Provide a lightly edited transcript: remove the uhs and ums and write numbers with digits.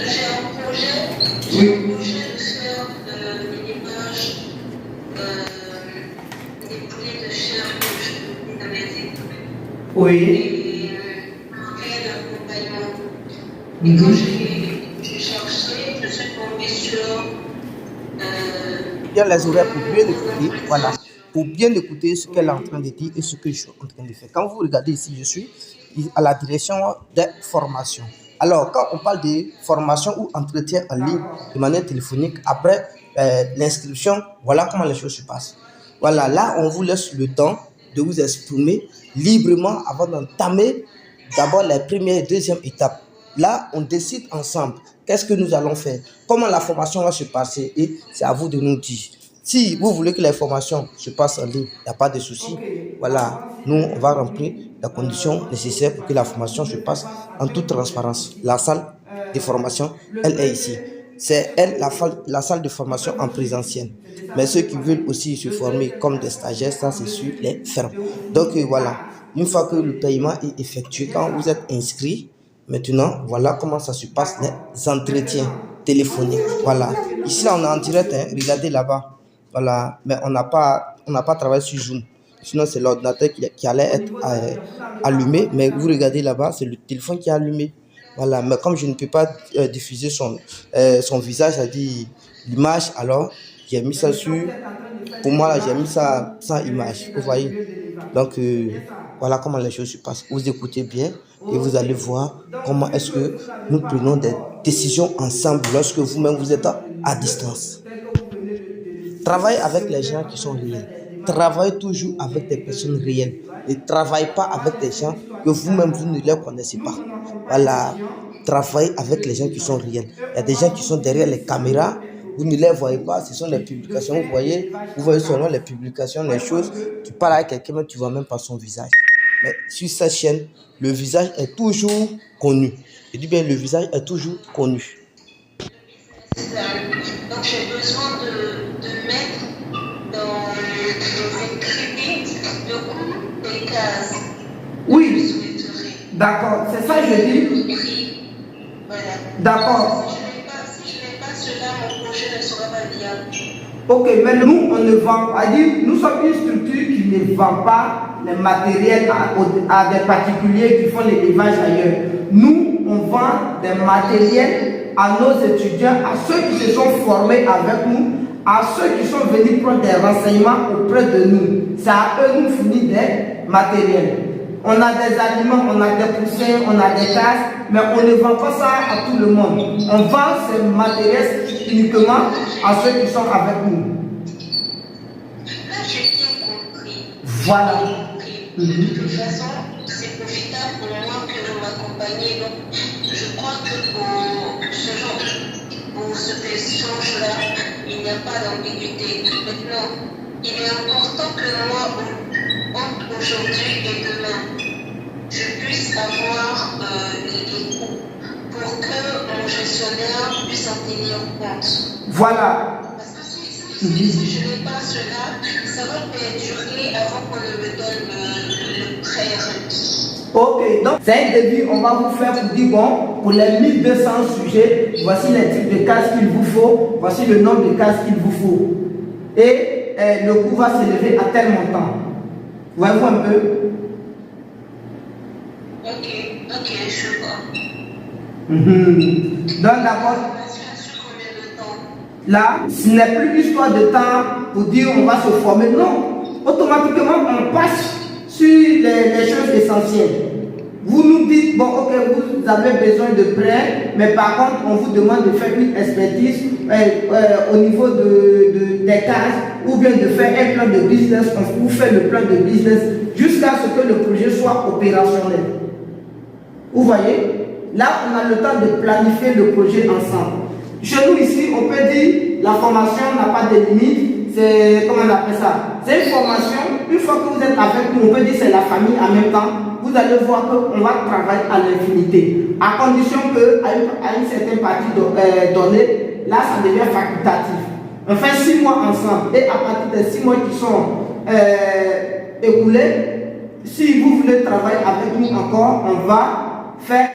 J'ai un projet Oui. de faire une image des poulets de chair que je fais dans les écoles. Oui. Et faire l'accompagnement. Et quand j'ai cherché, je suis tombée sur Bien les oreilles pour bien écouter, voilà, pour bien écouter ce qu'elle est en train de dire et ce que je suis en train de faire. Quand vous regardez ici, je suis à la direction des formations. Alors, quand on parle de formation ou entretien en ligne de manière téléphonique, après l'inscription, voilà comment les choses se passent. Voilà, là, on vous laisse le temps de vous exprimer librement avant d'entamer d'abord les premières et deuxième étapes. Là, on décide ensemble qu'est-ce que nous allons faire, comment la formation va se passer et c'est à vous de nous dire. Si vous voulez que la formation se passe en ligne, il n'y a pas de souci. Voilà, nous, on va remplir les conditions nécessaires pour que la formation se passe en toute transparence. La salle de formation, elle est ici. C'est elle, la salle de formation en présentiel. Mais ceux qui veulent aussi se former comme des stagiaires, ça c'est sur les fermes. Donc voilà, une fois que le paiement est effectué, quand vous êtes inscrit, maintenant, voilà comment ça se passe, les entretiens téléphoniques. Voilà. Ici, là, on est en direct, hein. Regardez là-bas. Voilà. Mais on n'a pas travaillé sur Zoom. Sinon, c'est l'ordinateur qui allait être allumé. Mais vous regardez là-bas, c'est le téléphone qui est allumé. Voilà. Mais comme je ne peux pas diffuser son visage, c'est-à-dire l'image, alors j'ai mis ça sur... Pour moi, là, j'ai mis ça sans image. Vous voyez? Donc, voilà comment les choses se passent. Vous écoutez bien et vous allez voir comment est-ce que nous prenons des décisions ensemble lorsque vous-même vous êtes à distance. Travaillez avec les gens qui sont réels. Travaillez toujours avec des personnes réelles. Ne travaillez pas avec des gens que vous-même vous ne les connaissez pas. Voilà. Travaillez avec les gens qui sont réels. Il y a des gens qui sont derrière les caméras. Vous ne les voyez pas, ce sont des publications. Vous voyez seulement les publications, les choses. Tu parles avec quelqu'un, mais tu ne vois même pas son visage. Mais sur cette chaîne, le visage est toujours connu. Je dis bien, le visage est toujours connu. Donc j'ai besoin de mettre dans une critique de coup des cases. Oui. D'accord, c'est ça que je dis. Voilà. D'accord. Si je n'ai pas cela, mon projet ne sera pas viable. Ok, mais nous, on ne vend pas. Nous sommes une structure qui ne vend pas les matériels à des particuliers qui font l'élevage ailleurs. Nous, on vend des matériels à nos étudiants, à ceux qui se sont formés avec nous, à ceux qui sont venus prendre des renseignements auprès de nous. C'est à eux nous fournir des matériels. On a des aliments, on a des poussins, on a des cases, mais on ne vend pas ça à tout le monde. On vend ces matériels uniquement à ceux qui sont avec nous. Là, j'ai bien compris. Voilà. De toute façon, c'est profitable pour moi que vous m'accompagnez. Donc, je crois que pour ce échange-là, il n'y a pas d'ambiguïté. Maintenant, il est important que moi, entre aujourd'hui et demain, je puisse avoir les coûts pour que mon gestionnaire puisse en tenir compte. Voilà. Parce que si je n'ai pas cela, ça va perdurer avant qu'on ne me donne le prêt requis. Ok, donc c'est un début, on va vous faire pour dire bon, pour les 1200 sujets, voici les types de cases qu'il vous faut, voici le nombre de cases qu'il vous faut. Et le coût va s'élever à tel montant. Voyez-vous un peu? Ok, je vois. Donc d'abord, là, ce n'est plus l'histoire de temps pour dire on va se former. Non, automatiquement on passe sur les choses essentielles. Vous nous dites, bon ok, vous avez besoin de prêt, mais par contre on vous demande de faire une expertise au niveau des cases, ou bien de faire un plan de business. On vous fait le plan de business jusqu'à ce que le projet soit opérationnel. Vous voyez? Là, on a le temps de planifier le projet ensemble. Chez nous ici, on peut dire la formation n'a pas de limite. C'est, comment on appelle ça? C'est une formation. Une fois que vous êtes avec nous, on peut dire c'est la famille en même temps. Vous allez voir qu'on va travailler à l'infinité. À condition qu'à une certaine partie donnée, là, ça devient facultatif. On fait 6 mois ensemble. Et à partir des 6 mois qui sont écoulés, si vous voulez travailler avec nous encore, on va faire